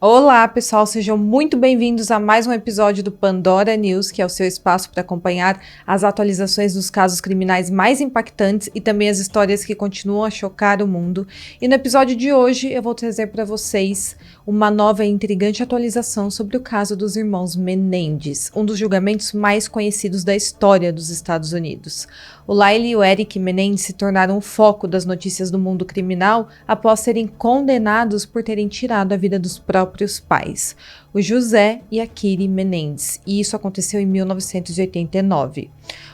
Olá, pessoal, sejam muito bem-vindos a mais um episódio do Pandora News, que é o seu espaço para acompanhar as atualizações dos casos criminais mais impactantes e também as histórias que continuam a chocar o mundo. E no episódio de hoje eu vou trazer para vocês uma nova e intrigante atualização sobre o caso dos irmãos Menendez, um dos julgamentos mais conhecidos da história dos Estados Unidos. O Lyle e o Eric Menendez se tornaram o foco das notícias do mundo criminal após serem condenados por terem tirado a vida dos próprios pais, o José e a Kitty Menendez, e isso aconteceu em 1989.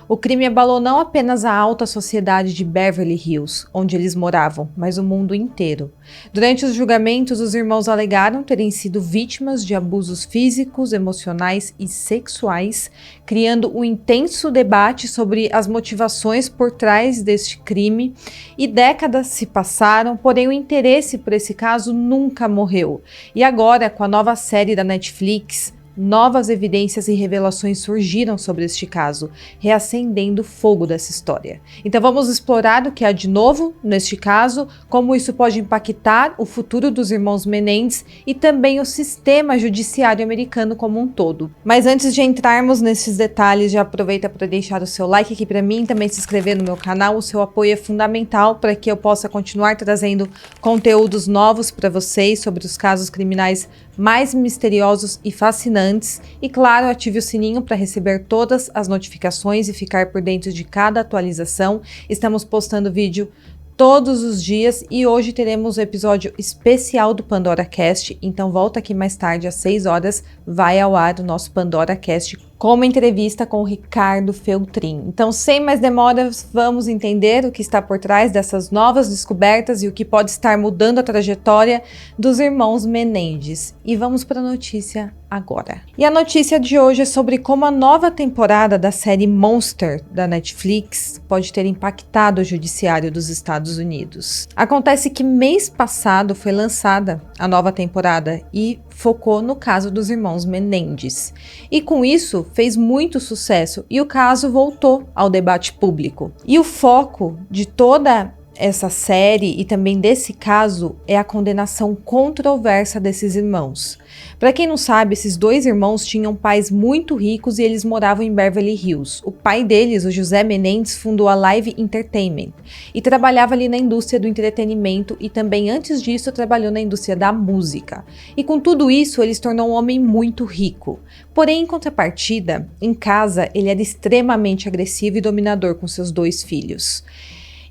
O crime abalou não apenas a alta sociedade de Beverly Hills, onde eles moravam, mas o mundo inteiro. Durante os julgamentos, os irmãos alegaram terem sido vítimas de abusos físicos, emocionais e sexuais, criando um intenso debate sobre as motivações por trás deste crime, e décadas se passaram, porém o interesse por esse caso nunca morreu. E agora, com a nova série da Netflix, novas evidências e revelações surgiram sobre este caso, reacendendo o fogo dessa história. Então vamos explorar o que há de novo neste caso, como isso pode impactar o futuro dos irmãos Menendez e também o sistema judiciário americano como um todo. Mas antes de entrarmos nesses detalhes, já aproveita para deixar o seu like aqui para mim, também se inscrever no meu canal. O seu apoio é fundamental para que eu possa continuar trazendo conteúdos novos para vocês sobre os casos criminais mais misteriosos e fascinantes, e claro, ative o sininho para receber todas as notificações e ficar por dentro de cada atualização. Estamos postando vídeo todos os dias e hoje teremos um episódio especial do Pandora Cast, então volta aqui mais tarde às 6 horas, vai ao ar o nosso Pandora Cast com uma entrevista com o Ricardo Feltrin. Então, sem mais demoras, vamos entender o que está por trás dessas novas descobertas e o que pode estar mudando a trajetória dos irmãos Menendez. E vamos para a notícia agora. E a notícia de hoje é sobre como a nova temporada da série Monster da Netflix pode ter impactado o judiciário dos Estados Unidos. Acontece que mês passado foi lançada a nova temporada e focou no caso dos irmãos Menendez. E com isso fez muito sucesso e o caso voltou ao debate público. E o foco de toda essa série e também desse caso é a condenação controversa desses irmãos. Para quem não sabe, esses dois irmãos tinham pais muito ricos e eles moravam em Beverly Hills. O pai deles, o José Menendez, fundou a Live Entertainment e trabalhava ali na indústria do entretenimento e também antes disso trabalhou na indústria da música. E com tudo isso, ele se tornou um homem muito rico. Porém, em contrapartida, em casa, ele era extremamente agressivo e dominador com seus dois filhos.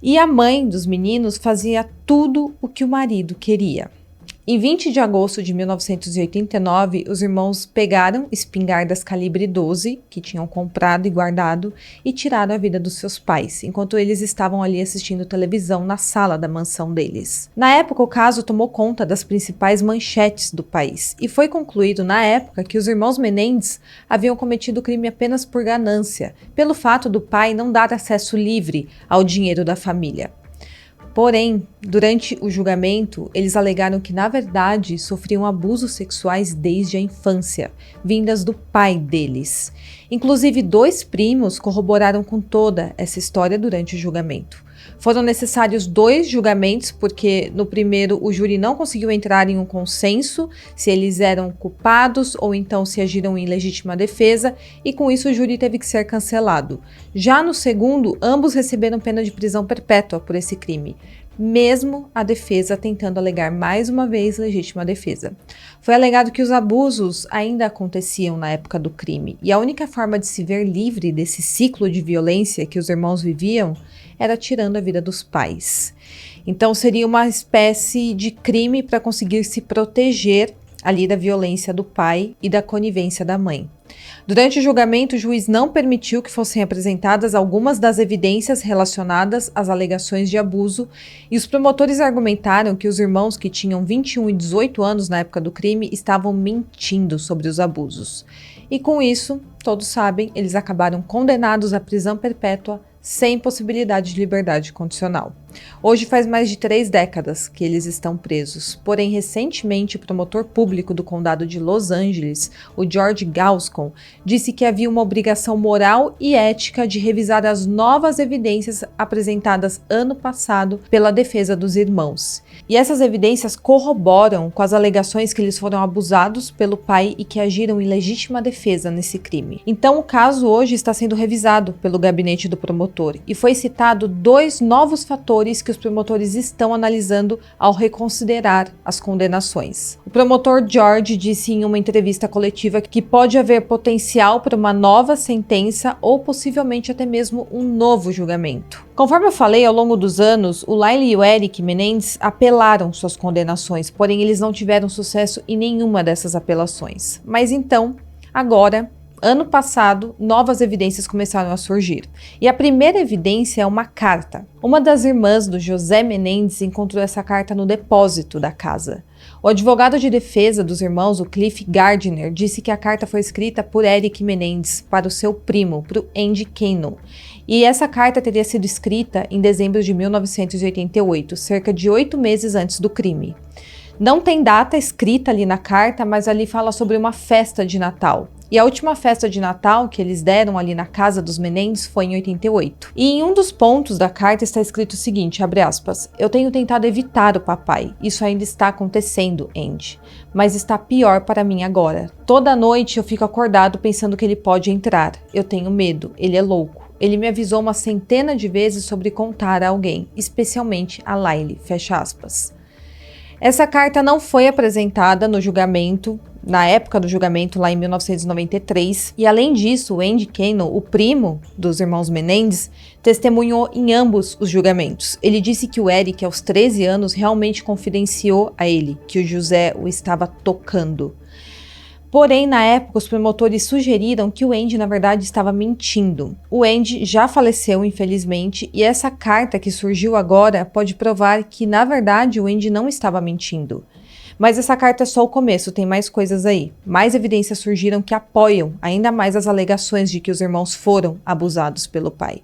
E a mãe dos meninos fazia tudo o que o marido queria. Em 20 de agosto de 1989, os irmãos pegaram espingardas calibre 12, que tinham comprado e guardado, e tiraram a vida dos seus pais, enquanto eles estavam ali assistindo televisão na sala da mansão deles. Na época, o caso tomou conta das principais manchetes do país, e foi concluído na época que os irmãos Menendez haviam cometido o crime apenas por ganância, pelo fato do pai não dar acesso livre ao dinheiro da família. Porém, durante o julgamento, eles alegaram que, na verdade, sofriam abusos sexuais desde a infância, vindas do pai deles. Inclusive, 2 primos corroboraram com toda essa história durante o julgamento. Foram necessários 2 julgamentos, porque no primeiro o júri não conseguiu entrar em um consenso se eles eram culpados ou então se agiram em legítima defesa, e com isso o júri teve que ser cancelado. Já no segundo, ambos receberam pena de prisão perpétua por esse crime, mesmo a defesa tentando alegar mais uma vez legítima defesa. Foi alegado que os abusos ainda aconteciam na época do crime, e a única forma de se ver livre desse ciclo de violência que os irmãos viviam era tirando a vida dos pais. Então seria uma espécie de crime para conseguir se proteger ali da violência do pai e da conivência da mãe. Durante o julgamento, o juiz não permitiu que fossem apresentadas algumas das evidências relacionadas às alegações de abuso, e os promotores argumentaram que os irmãos, que tinham 21 e 18 anos na época do crime, estavam mentindo sobre os abusos. E com isso, todos sabem, eles acabaram condenados à prisão perpétua sem possibilidade de liberdade condicional. Hoje faz mais de 3 décadas que eles estão presos, porém recentemente o promotor público do condado de Los Angeles, o George Gascon, disse que havia uma obrigação moral e ética de revisar as novas evidências apresentadas ano passado pela defesa dos irmãos. E essas evidências corroboram com as alegações que eles foram abusados pelo pai e que agiram em legítima defesa nesse crime. Então o caso hoje está sendo revisado pelo gabinete do promotor e foi citado 2 novos fatores que os promotores estão analisando ao reconsiderar as condenações. O promotor George disse em uma entrevista coletiva que pode haver potencial para uma nova sentença ou possivelmente até mesmo um novo julgamento. Conforme eu falei, ao longo dos anos, o Lyle e o Eric Menendez apelaram suas condenações, porém eles não tiveram sucesso em nenhuma dessas apelações. Mas então, agora, ano passado, novas evidências começaram a surgir. E a primeira evidência é uma carta. Uma das irmãs do José Menendez encontrou essa carta no depósito da casa. O advogado de defesa dos irmãos, o Cliff Gardner, disse que a carta foi escrita por Eric Menendez para o seu primo, para o Andy Cannon. E essa carta teria sido escrita em dezembro de 1988, cerca de 8 meses antes do crime. Não tem data escrita ali na carta, mas ali fala sobre uma festa de Natal. E a última festa de Natal que eles deram ali na casa dos Menendez foi em 88. E em um dos pontos da carta está escrito o seguinte, abre aspas, eu tenho tentado evitar o papai, isso ainda está acontecendo, Andy, mas está pior para mim agora. Toda noite eu fico acordado pensando que ele pode entrar, eu tenho medo, ele é louco. Ele me avisou uma centena de vezes sobre contar a alguém, especialmente a Lyle, fecha aspas. Essa carta não foi apresentada no julgamento, na época do julgamento lá em 1993, e além disso, o Andy Cannon, o primo dos irmãos Menendez, testemunhou em ambos os julgamentos. Ele disse que o Eric, aos 13 anos, realmente confidenciou a ele que o José o estava tocando. Porém, na época, os promotores sugeriram que o Andy, na verdade, estava mentindo. O Andy já faleceu, infelizmente, e essa carta que surgiu agora pode provar que, na verdade, o Andy não estava mentindo. Mas essa carta é só o começo, tem mais coisas aí. Mais evidências surgiram que apoiam ainda mais as alegações de que os irmãos foram abusados pelo pai.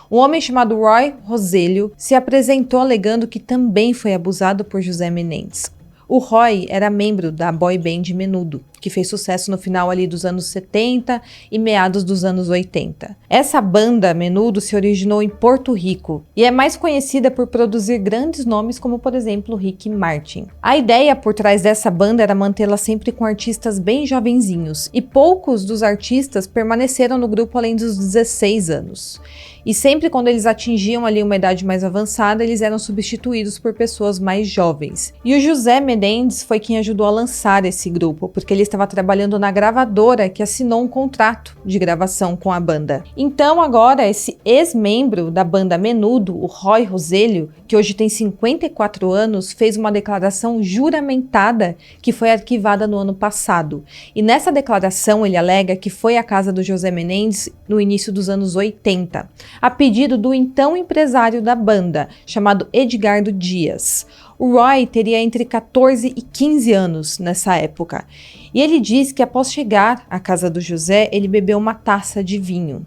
Um homem chamado Roy Roselio se apresentou alegando que também foi abusado por José Menendez. O Roy era membro da boy band Menudo, que fez sucesso no final ali dos anos 70 e meados dos anos 80. Essa banda Menudo se originou em Porto Rico e é mais conhecida por produzir grandes nomes como, por exemplo, Ricky Martin. A ideia por trás dessa banda era mantê-la sempre com artistas bem jovenzinhos e poucos dos artistas permaneceram no grupo além dos 16 anos. E sempre quando eles atingiam ali uma idade mais avançada, eles eram substituídos por pessoas mais jovens. E o José Menendez foi quem ajudou a lançar esse grupo, porque ele estava trabalhando na gravadora que assinou um contrato de gravação com a banda. Então agora esse ex-membro da banda Menudo, o Roy Roselio, que hoje tem 54 anos, fez uma declaração juramentada que foi arquivada no ano passado. E nessa declaração ele alega que foi à casa do José Menendez no início dos anos 80. A pedido do então empresário da banda, chamado Edgardo Dias. O Roy teria entre 14 e 15 anos nessa época. E ele diz que após chegar à casa do José, ele bebeu uma taça de vinho.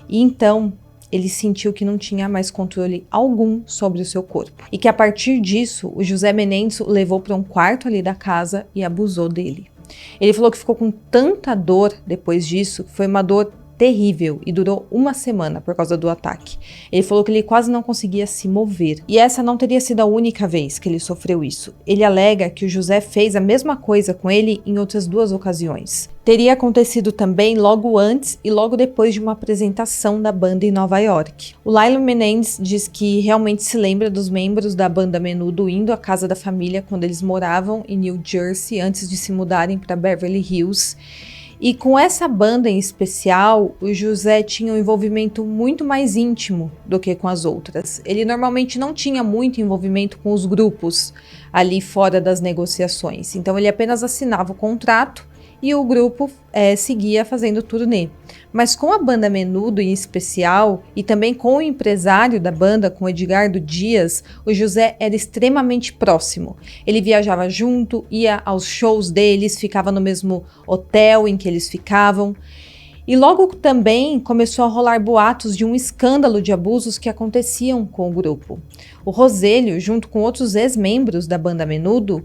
E então ele sentiu que não tinha mais controle algum sobre o seu corpo. E que a partir disso, o José Menendez o levou para um quarto ali da casa e abusou dele. Ele falou que ficou com tanta dor depois disso, que foi uma dor terrível e durou uma semana por causa do ataque. Ele falou que ele quase não conseguia se mover. E essa não teria sido a única vez que ele sofreu isso. Ele alega que o José fez a mesma coisa com ele em outras 2 ocasiões. Teria acontecido também logo antes e logo depois de uma apresentação da banda em Nova York. O Lyle Menendez diz que realmente se lembra dos membros da banda Menudo indo à casa da família quando eles moravam em New Jersey antes de se mudarem para Beverly Hills. E com essa banda em especial, o José tinha um envolvimento muito mais íntimo do que com as outras. Ele normalmente não tinha muito envolvimento com os grupos ali fora das negociações. Então ele apenas assinava o contrato e o grupo seguia fazendo turnê. Mas com a banda Menudo em especial, e também com o empresário da banda, com Edgardo Dias, o José era extremamente próximo. Ele viajava junto, ia aos shows deles, ficava no mesmo hotel em que eles ficavam. E logo também começou a rolar boatos de um escândalo de abusos que aconteciam com o grupo. O Roselho, junto com outros ex-membros da banda Menudo,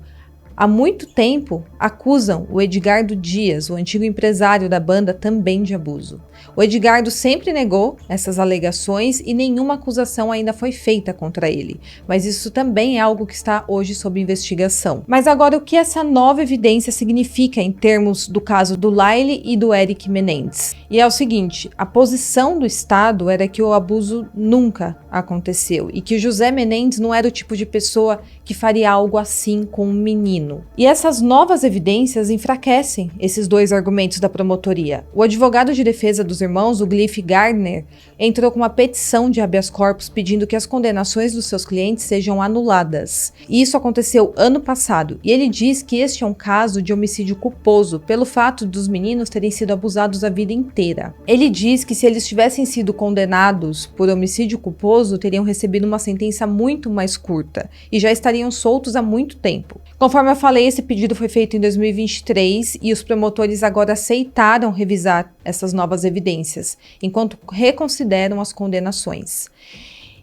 há muito tempo acusam o Edgardo Dias, o antigo empresário da banda, também de abuso. O Edgardo sempre negou essas alegações e nenhuma acusação ainda foi feita contra ele, mas isso também é algo que está hoje sob investigação. Mas agora, o que essa nova evidência significa em termos do caso do Laile e do Eric Menendez? E é o seguinte, a posição do Estado era que o abuso nunca aconteceu e que o José Menendez não era o tipo de pessoa que faria algo assim com um menino. E essas novas evidências enfraquecem esses dois argumentos da promotoria. O advogado de defesa dos irmãos, o Cliff Gardner, entrou com uma petição de habeas corpus pedindo que as condenações dos seus clientes sejam anuladas. E isso aconteceu ano passado, e ele diz que este é um caso de homicídio culposo pelo fato dos meninos terem sido abusados a vida inteira. Ele diz que se eles tivessem sido condenados por homicídio culposo, teriam recebido uma sentença muito mais curta e já estariam soltos há muito tempo. Conforme eu falei, esse pedido foi feito em 2023 e os promotores agora aceitaram revisar essas novas evidências, enquanto reconsideram as condenações.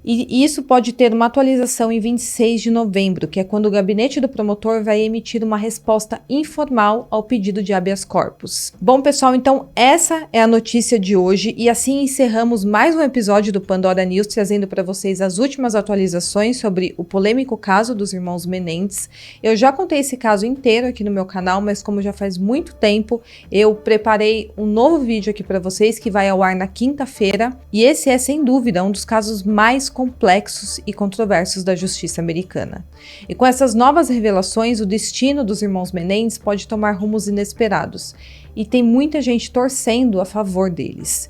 E isso pode ter uma atualização em 26 de novembro, que é quando o gabinete do promotor vai emitir uma resposta informal ao pedido de habeas corpus. Bom, pessoal, então essa é a notícia de hoje e assim encerramos mais um episódio do Pandora News, trazendo para vocês as últimas atualizações sobre o polêmico caso dos irmãos Menendez. Eu já contei esse caso inteiro aqui no meu canal, mas como já faz muito tempo, eu preparei um novo vídeo aqui para vocês que vai ao ar na quinta-feira e esse é, sem dúvida, um dos casos mais complexos e controversos da justiça americana. E com essas novas revelações, o destino dos irmãos Menendez pode tomar rumos inesperados, e tem muita gente torcendo a favor deles.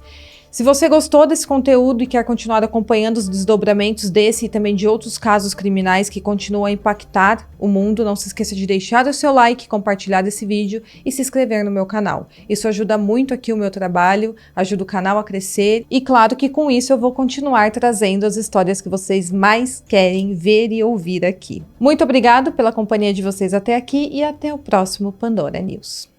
Se você gostou desse conteúdo e quer continuar acompanhando os desdobramentos desse e também de outros casos criminais que continuam a impactar o mundo, não se esqueça de deixar o seu like, compartilhar esse vídeo e se inscrever no meu canal. Isso ajuda muito aqui o meu trabalho, ajuda o canal a crescer e claro que com isso eu vou continuar trazendo as histórias que vocês mais querem ver e ouvir aqui. Muito obrigado pela companhia de vocês até aqui e até o próximo Pandora News.